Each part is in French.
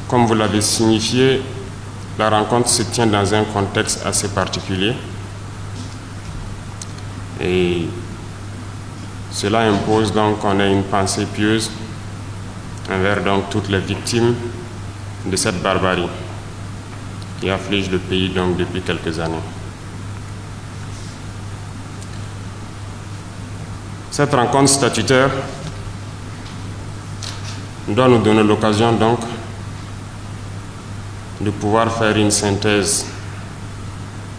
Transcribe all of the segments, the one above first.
Comme vous l'avez signifié, la rencontre se tient dans un contexte assez particulier et cela impose donc qu'on ait une pensée pieuse envers donc toutes les victimes de cette barbarie qui afflige le pays donc depuis quelques années. Cette rencontre statutaire doit nous donner l'occasion donc de pouvoir faire une synthèse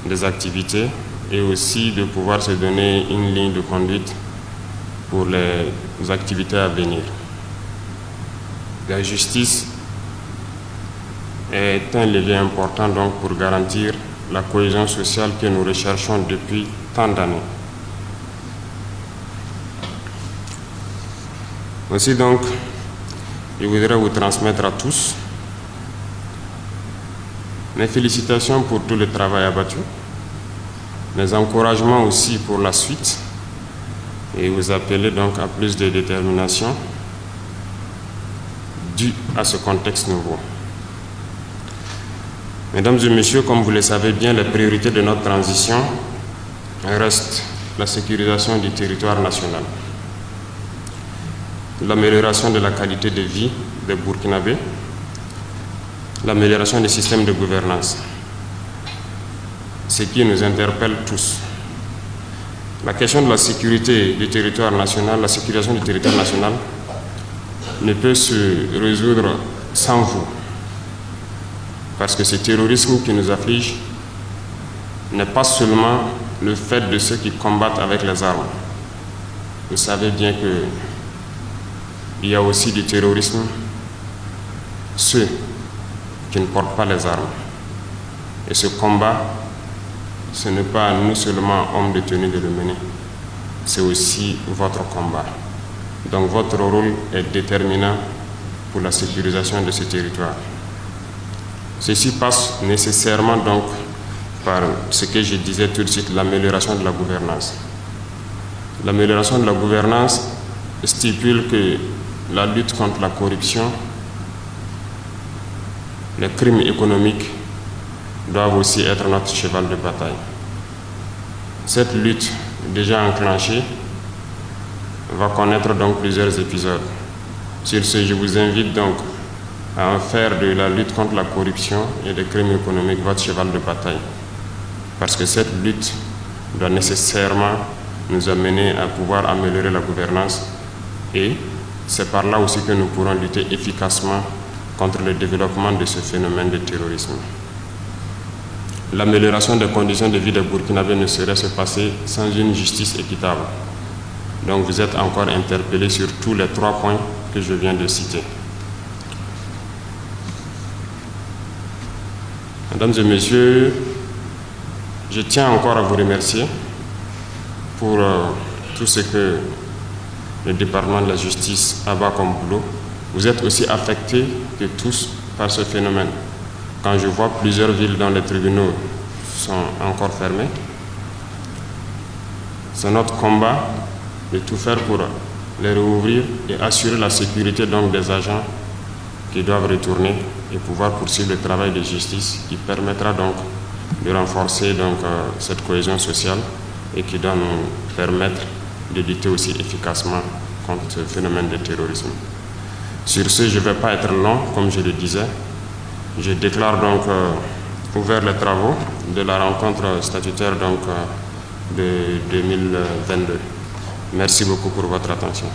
des activités et aussi de pouvoir se donner une ligne de conduite pour les activités à venir. La justice est un levier important donc pour garantir la cohésion sociale que nous recherchons depuis tant d'années. Aussi donc, je voudrais vous transmettre à tous mes félicitations pour tout le travail abattu, mes encouragements aussi pour la suite et vous appeler donc à plus de détermination due à ce contexte nouveau. Mesdames et messieurs, comme vous le savez bien, les priorités de notre transition restent la sécurisation du territoire national, l'amélioration de la qualité de vie des Burkinabés, l'amélioration des systèmes de gouvernance, ce qui nous interpelle tous. La question de la sécurité du territoire national, la sécurisation du territoire national ne peut se résoudre sans vous. Parce que ce terrorisme qui nous afflige n'est pas seulement le fait de ceux qui combattent avec les armes. Vous savez bien qu'il y a aussi du terrorisme, ceux qui ne portent pas les armes. Et ce combat, ce n'est pas à nous seulement, hommes de tenue, de le mener. C'est aussi votre combat. Donc votre rôle est déterminant pour la sécurisation de ce territoire. Ceci passe nécessairement donc par ce que je disais tout de suite, l'amélioration de la gouvernance. L'amélioration de la gouvernance stipule que la lutte contre la corruption, les crimes économiques doivent aussi être notre cheval de bataille. Cette lutte déjà enclenchée va connaître donc plusieurs épisodes. Sur ce, je vous invite donc à en faire de la lutte contre la corruption et les crimes économiques votre cheval de bataille. Parce que cette lutte doit nécessairement nous amener à pouvoir améliorer la gouvernance et c'est par là aussi que nous pourrons lutter efficacement contre le développement de ce phénomène de terrorisme. L'amélioration des conditions de vie des Burkinabés ne saurait se passer sans une justice équitable. Donc vous êtes encore interpellés sur tous les 3 points que je viens de citer. Mesdames et messieurs, je tiens encore à vous remercier pour tout ce que le département de la justice abat comme boulot. Vous êtes aussi affectés que tous par ce phénomène. Quand je vois plusieurs villes dont les tribunaux sont encore fermés, c'est notre combat de tout faire pour les rouvrir et assurer la sécurité donc des agents qui doivent retourner et pouvoir poursuivre le travail de justice qui permettra donc de renforcer donc cette cohésion sociale et qui doit nous permettre de lutter aussi efficacement contre ce phénomène de terrorisme. Sur ce, je ne vais pas être long, comme je le disais. Je déclare donc ouvert les travaux de la rencontre statutaire donc, de 2022. Merci beaucoup pour votre attention.